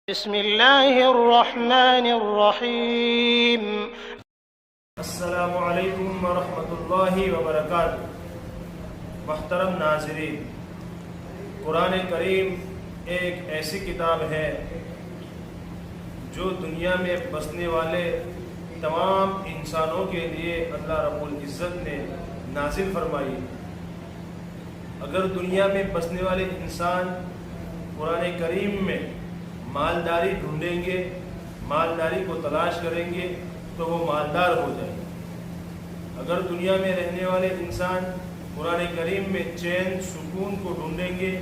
بسم اللہ الرحمن الرحیم۔ السلام علیکم ورحمۃ اللہ وبرکاتہ۔ محترم ناظرین، قرآن کریم ایک ایسی کتاب ہے جو دنیا میں بسنے والے تمام انسانوں کے لیے اللہ رب العزت نے نازل فرمائی۔ اگر دنیا میں بسنے والے انسان قرآن کریم میں مالداری ڈھونڈیں گے، مالداری کو تلاش کریں گے تو وہ مالدار ہو جائیں گے۔ اگر دنیا میں رہنے والے انسان قرآن کریم میں چین سکون کو ڈھونڈیں گے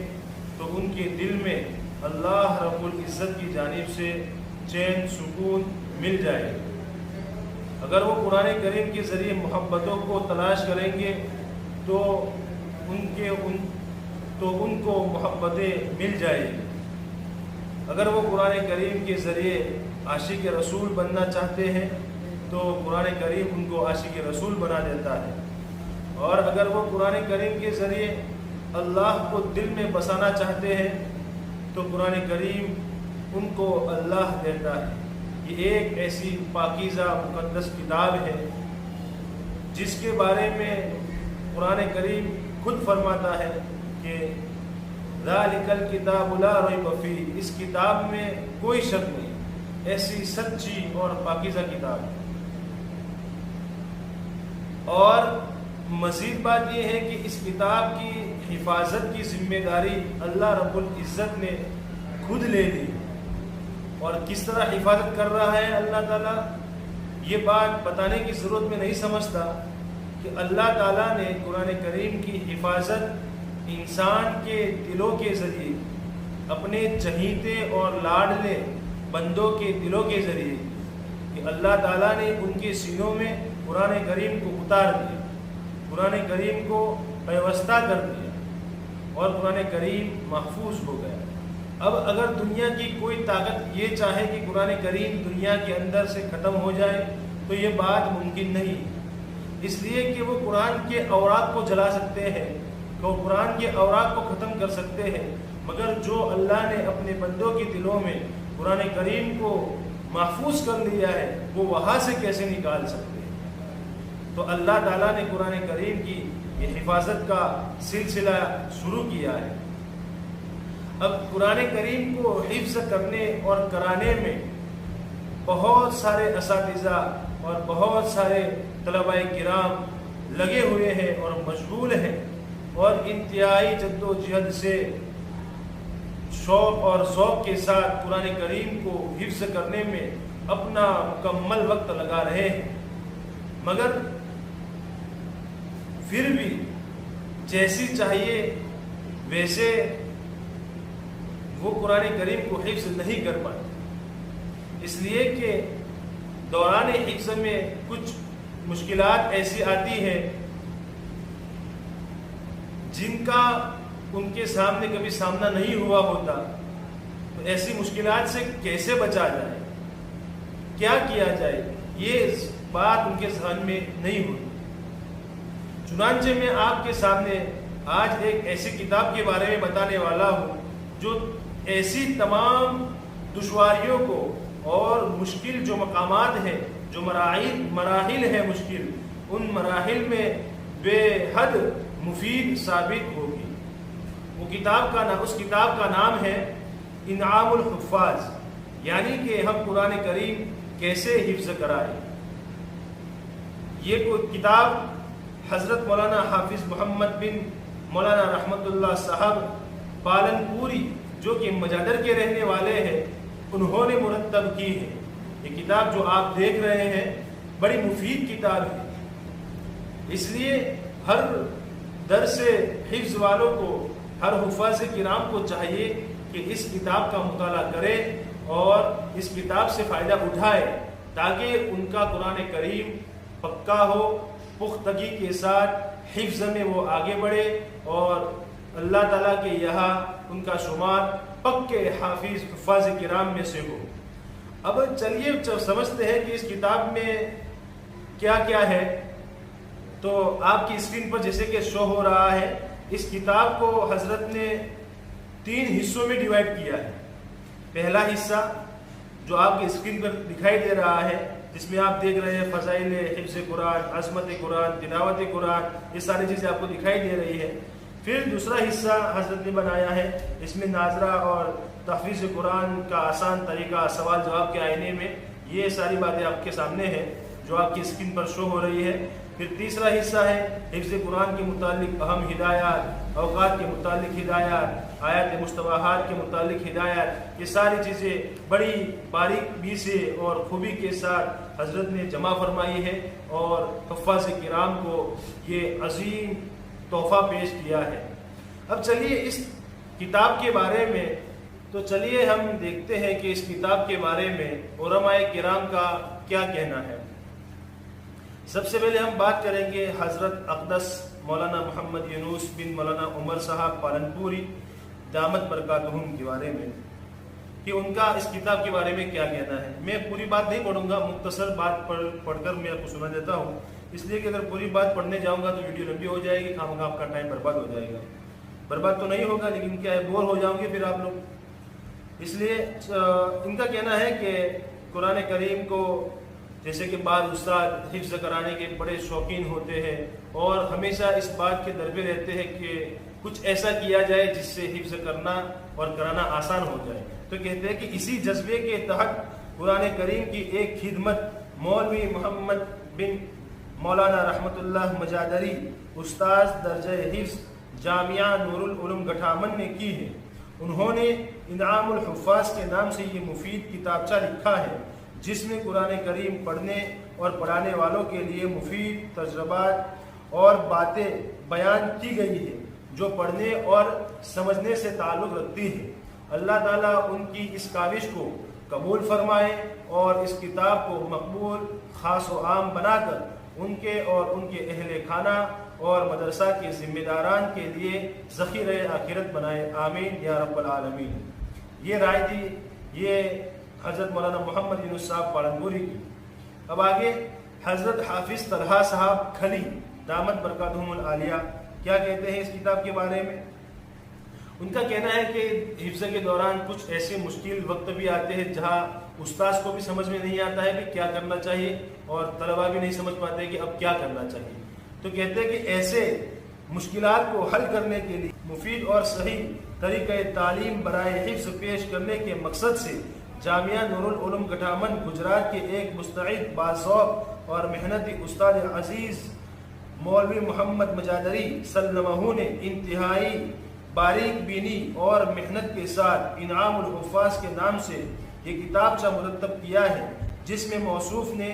تو ان کے دل میں اللہ رب العزت کی جانب سے چین سکون مل جائے گا۔ اگر وہ قرآن کریم کے ذریعے محبتوں کو تلاش کریں گے تو ان کو محبتیں مل جائیں گی۔ اگر وہ قرآن کریم کے ذریعے عاشق رسول بننا چاہتے ہیں تو قرآن کریم ان کو عاشق رسول بنا دیتا ہے، اور اگر وہ قرآن کریم کے ذریعے اللہ کو دل میں بسانا چاہتے ہیں تو قرآن کریم ان کو اللہ دیتا ہے۔ یہ ایک ایسی پاکیزہ مقدس کتاب ہے جس کے بارے میں قرآن کریم خود فرماتا ہے کہ ذالک الکتاب لا ریب فیہ، اس کتاب میں کوئی شک نہیں، ایسی سچی اور پاکیزہ کتاب ہے۔ اور مزید بات یہ ہے کہ اس کتاب کی حفاظت کی ذمہ داری اللہ رب العزت نے خود لے لی، اور کس طرح حفاظت کر رہا ہے اللہ تعالیٰ، یہ بات بتانے کی ضرورت میں نہیں سمجھتا کہ اللہ تعالیٰ نے قرآن کریم کی حفاظت انسان کے دلوں کے ذریعے، اپنے چہیتے اور لاڈلے بندوں کے دلوں کے ذریعے، کہ اللہ تعالیٰ نے ان کے سینوں میں قرآن کریم کو اتار دیا، قرآن کریم کو پیوستہ کر دیا، اور قرآن کریم محفوظ ہو گیا۔ اب اگر دنیا کی کوئی طاقت یہ چاہے کہ قرآن کریم دنیا کے اندر سے ختم ہو جائے تو یہ بات ممکن نہیں، اس لیے کہ وہ قرآن کے اوراق کو جلا سکتے ہیں، وہ قرآن کے اوراق کو ختم کر سکتے ہیں، مگر جو اللہ نے اپنے بندوں کے دلوں میں قرآن کریم کو محفوظ کر لیا ہے وہ وہاں سے کیسے نکال سکتے ہیں؟ تو اللہ تعالیٰ نے قرآن کریم کی یہ حفاظت کا سلسلہ شروع کیا ہے۔ اب قرآن کریم کو حفظ کرنے اور کرانے میں بہت سارے اساتذہ اور بہت سارے طلباء کرام لگے ہوئے ہیں اور مشغول ہیں، اور انتہائی جد و جہد سے شوق اور ذوق کے ساتھ قرآن کریم کو حفظ کرنے میں اپنا مکمل وقت لگا رہے ہیں، مگر پھر بھی جیسی چاہیے ویسے وہ قرآن کریم کو حفظ نہیں کر پاتے، اس لیے کہ دوران حفظ میں کچھ مشکلات ایسی آتی ہیں جن کا ان کے سامنے کبھی سامنا نہیں ہوا ہوتا، تو ایسی مشکلات سے کیسے بچا جائے، کیا کیا جائے، یہ بات ان کے ذہن میں نہیں ہوتی۔ چنانچہ میں آپ کے سامنے آج ایک ایسی کتاب کے بارے میں بتانے والا ہوں جو ایسی تمام دشواریوں کو اور مشکل جو مقامات ہیں، جو مراحل ہیں مشکل، ان مراحل میں بے حد مفید ثابت ہوگی۔ اس کتاب کا نام ہے انعام الحفاظ، یعنی کہ ہم قرآن کریم کیسے حفظ کرائیں۔ یہ کتاب حضرت مولانا حافظ محمد بن مولانا رحمت اللہ صاحب پالن پوری، جو کہ مجادر کے رہنے والے ہیں، انہوں نے مرتب کی ہے۔ یہ کتاب جو آپ دیکھ رہے ہیں بڑی مفید کتاب ہے، اس لیے ہر درس حفظ والوں کو، ہر حفاظ کرام کو چاہیے کہ اس کتاب کا مطالعہ کرے اور اس کتاب سے فائدہ اٹھائے، تاکہ ان کا قرآن کریم پکا ہو، پختگی کے ساتھ حفظ میں وہ آگے بڑھے، اور اللہ تعالیٰ کے یہاں ان کا شمار پکے حفاظ کرام میں سے ہو۔ اب چلیے سمجھتے ہیں کہ اس کتاب میں کیا کیا ہے۔ تو آپ کی اسکرین پر جیسے کہ شو ہو رہا ہے، اس کتاب کو حضرت نے 3 حصوں میں ڈیوائیڈ کیا ہے۔ پہلا حصہ جو آپ کی اسکرین پر دکھائی دے رہا ہے، جس میں آپ دیکھ رہے ہیں فضائل حفظ قرآن، عظمت قرآن، تلاوت قرآن، یہ ساری چیزیں آپ کو دکھائی دے رہی ہے۔ پھر دوسرا حصہ حضرت نے بنایا ہے، اس میں ناظرہ اور تحفیظ قرآن کا آسان طریقہ، سوال جواب کے آئینے میں، یہ ساری باتیں آپ کے سامنے ہیں جو آپ کی اسکرین پر شو ہو رہی ہے۔ پھر تیسرا حصہ ہے حفظ قرآن کے متعلق اہم ہدایات، اوقات کے متعلق ہدایات، آیات مشتبہات کے متعلق ہدایات، یہ ساری چیزیں بڑی باریکی سے اور خوبی کے ساتھ حضرت نے جمع فرمائی ہے اور حفاظ کرام کو یہ عظیم تحفہ پیش کیا ہے۔ اب چلیے اس کتاب کے بارے میں چلیے ہم دیکھتے ہیں کہ اس کتاب کے بارے میں علماء کرام کا کیا کہنا ہے۔ سب سے پہلے ہم بات کریں گے حضرت اقدس مولانا محمد یونس بن مولانا عمر صاحب پالنپوری دامت برکاتہم کے بارے میں، کہ ان کا اس کتاب کے بارے میں کیا کہنا ہے۔ میں پوری بات نہیں پڑھوں گا، مختصر بات پڑھ کر میں آپ کو سنا دیتا ہوں، اس لیے کہ اگر پوری بات پڑھنے جاؤں گا تو ویڈیو لمبی ہو جائے گی، خامخواہ آپ کا ٹائم برباد ہو جائے گا۔ برباد تو نہیں ہوگا لیکن کیا ہے، بور ہو جاؤں گے پھر آپ لوگ۔ اس لیے ان کا کہنا ہے کہ قرآن کریم کو جیسے کہ بعض استاد حفظ کرانے کے بڑے شوقین ہوتے ہیں اور ہمیشہ اس بات کے دربے رہتے ہیں کہ کچھ ایسا کیا جائے جس سے حفظ کرنا اور کرانا آسان ہو جائے، تو کہتے ہیں کہ اسی جذبے کے تحت قرآن کریم کی ایک خدمت مولوی محمد بن مولانا رحمت اللہ مجادری استاذ درجہ حفظ جامعہ نور العلوم گٹھامن نے کی ہے۔ انہوں نے انعام الحفاظ کے نام سے یہ مفید کتابچہ لکھا ہے جس میں قرآن کریم پڑھنے اور پڑھانے والوں کے لیے مفید تجربات اور باتیں بیان کی گئی ہیں جو پڑھنے اور سمجھنے سے تعلق رکھتی ہے۔ اللہ تعالیٰ ان کی اس کاوش کو قبول فرمائے اور اس کتاب کو مقبول، خاص و عام بنا کر ان کے اور ان کے اہل خانہ اور مدرسہ کے ذمہ داران کے لیے ذخیرہ آخرت بنائے، آمین یا رب العالمین۔ یہ رائے دی یہ حضرت مولانا محمد یونس صاحب پالنپوری کی۔ اب آگے حضرت حافظ طلحہ صاحب کھلی دامت برکاتہم العالیہ کیا کہتے ہیں اس کتاب کے بارے میں۔ ان کا کہنا ہے کہ حفظ کے دوران کچھ ایسے مشکل وقت بھی آتے ہیں جہاں استاذ کو بھی سمجھ میں نہیں آتا ہے کہ کیا کرنا چاہیے اور طلبہ بھی نہیں سمجھ پاتے کہ اب کیا کرنا چاہیے، تو کہتے ہیں کہ ایسے مشکلات کو حل کرنے کے لیے مفید اور صحیح طریقہ تعلیم برائے حفظ پیش کرنے کے مقصد سے جامعہ نور العلوم گٹھامن گجرات کے ایک مستعد، باذوق اور محنتی استاد عزیز مولوی محمد مجادری سلمہ نے انتہائی باریک بینی اور محنت کے ساتھ انعام الحفاظ کے نام سے یہ کتابچہ مرتب کیا ہے، جس میں موصوف نے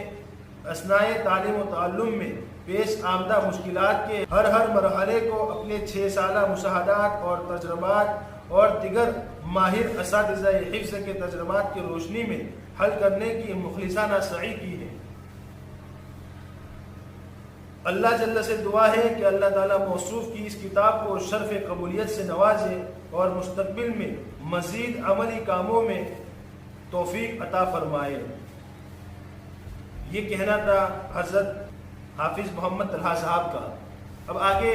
اثناء تعلیم و تعلم میں پیش آمدہ مشکلات کے ہر مرحلے کو اپنے 6 سالہ مشاہدات اور تجربات اور دیگر ماہر اساتذہ حفظ کے تجربات کی روشنی میں حل کرنے کی مخلصانہ سعی کی ہے۔ اللہ جل سے دعا ہے کہ اللہ تعالیٰ موصوف کی اس کتاب کو شرف قبولیت سے نوازے اور مستقبل میں مزید عملی کاموں میں توفیق عطا فرمائے۔ یہ کہنا تھا حضرت حافظ محمد طلحہ صاحب کا۔ اب آگے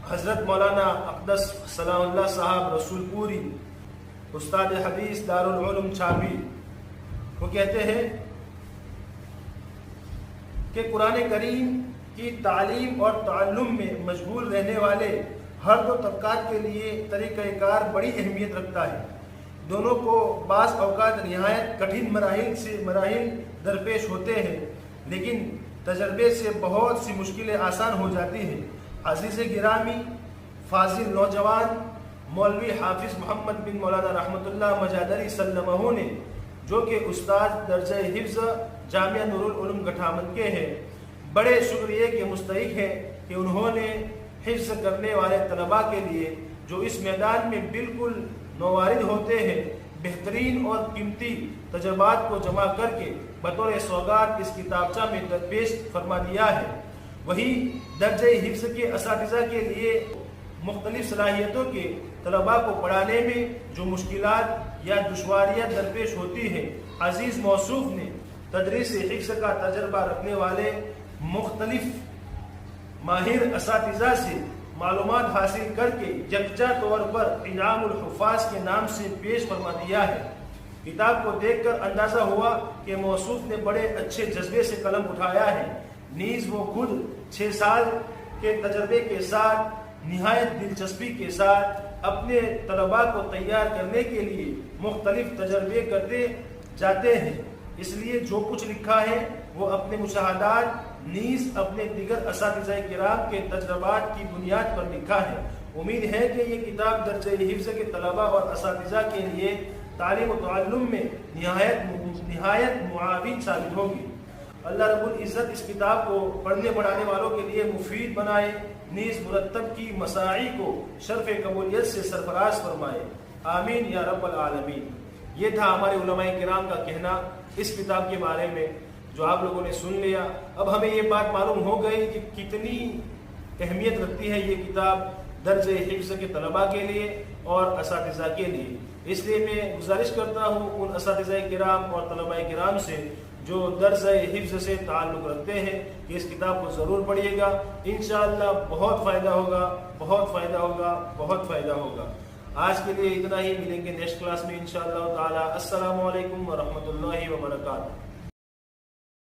حضرت مولانا اقدس سلام اللہ صاحب رسول پوری استاد حدیث دارالعلوم چھاوی وہ کہتے ہیں کہ قرآن کریم کی تعلیم اور تعلم میں مشغول رہنے والے ہر دو طبقات کے لیے طریقہ کار بڑی اہمیت رکھتا ہے۔ دونوں کو بعض اوقات نہایت کٹھن مراحل درپیش ہوتے ہیں، لیکن تجربے سے بہت سی مشکلیں آسان ہو جاتی ہیں۔ عزیز گرامی، فاضل نوجوان مولوی حافظ محمد بن مولانا رحمت اللہ مجادری سلمہ نے، جو کہ استاد درجہ حفظ جامعہ نور العلوم گٹھامن کے ہیں، بڑے شکریہ کے مستحق ہیں کہ انہوں نے حفظ کرنے والے طلباء کے لیے جو اس میدان میں بالکل نوارد ہوتے ہیں، بہترین اور قیمتی تجربات کو جمع کر کے بطور سوگات اس کتابچہ میں درپیش فرما دیا ہے۔ وہی درجہ حفظ کے اساتذہ کے لیے مختلف صلاحیتوں کے طلباء کو پڑھانے میں جو مشکلات یا دشواریاں درپیش ہوتی ہیں، عزیز موصوف نے تدریس حفظ کا تجربہ رکھنے والے مختلف ماہر اساتذہ سے معلومات حاصل کر کے یکجا طور پر انعام الحفاظ کے نام سے پیش فرما دیا ہے۔ کتاب کو دیکھ کر اندازہ ہوا کہ موصوف نے بڑے اچھے جذبے سے قلم اٹھایا ہے، نیز وہ خود 6 سال کے تجربے کے ساتھ نہایت دلچسپی کے ساتھ اپنے طلباء کو تیار کرنے کے لیے مختلف تجربے کرتے جاتے ہیں، اس لیے جو کچھ لکھا ہے وہ اپنے مشاہدات نیز اپنے دیگر اساتذہ کرام کے تجربات کی بنیاد پر لکھا ہے۔ امید ہے کہ یہ کتاب درجہ حفظ کے طلباء اور اساتذہ کے لیے تعلیم و تعلم میں نہایت معاون ثابت ہوگی۔ اللہ رب العزت اس کتاب کو پڑھنے پڑھانے والوں کے لیے مفید بنائے، نیز مرتب کی مساعی کو شرف قبولیت سے سرفراز فرمائے، آمین یا رب العالمین۔ یہ تھا ہمارے علماء کرام کا کہنا اس کتاب کے بارے میں، جو آپ لوگوں نے سن لیا۔ اب ہمیں یہ بات معلوم ہو گئی کہ کتنی اہمیت رکھتی ہے یہ کتاب درجہ حفظ کے طلباء کے لیے اور اساتذہ کے لیے۔ اس لیے میں گزارش کرتا ہوں ان اساتذہ کرام اور طلباء کرام سے جو درجہ حفظ سے تعلق رکھتے ہیں کہ اس کتاب کو ضرور پڑھیے گا، انشاءاللہ بہت فائدہ ہوگا، بہت فائدہ ہوگا، بہت فائدہ ہوگا۔ آج کے لیے اتنا ہی، ملیں گے نیکسٹ کلاس میں انشاءاللہ تعالی۔ السلام علیکم ورحمۃ اللہ وبرکاتہ۔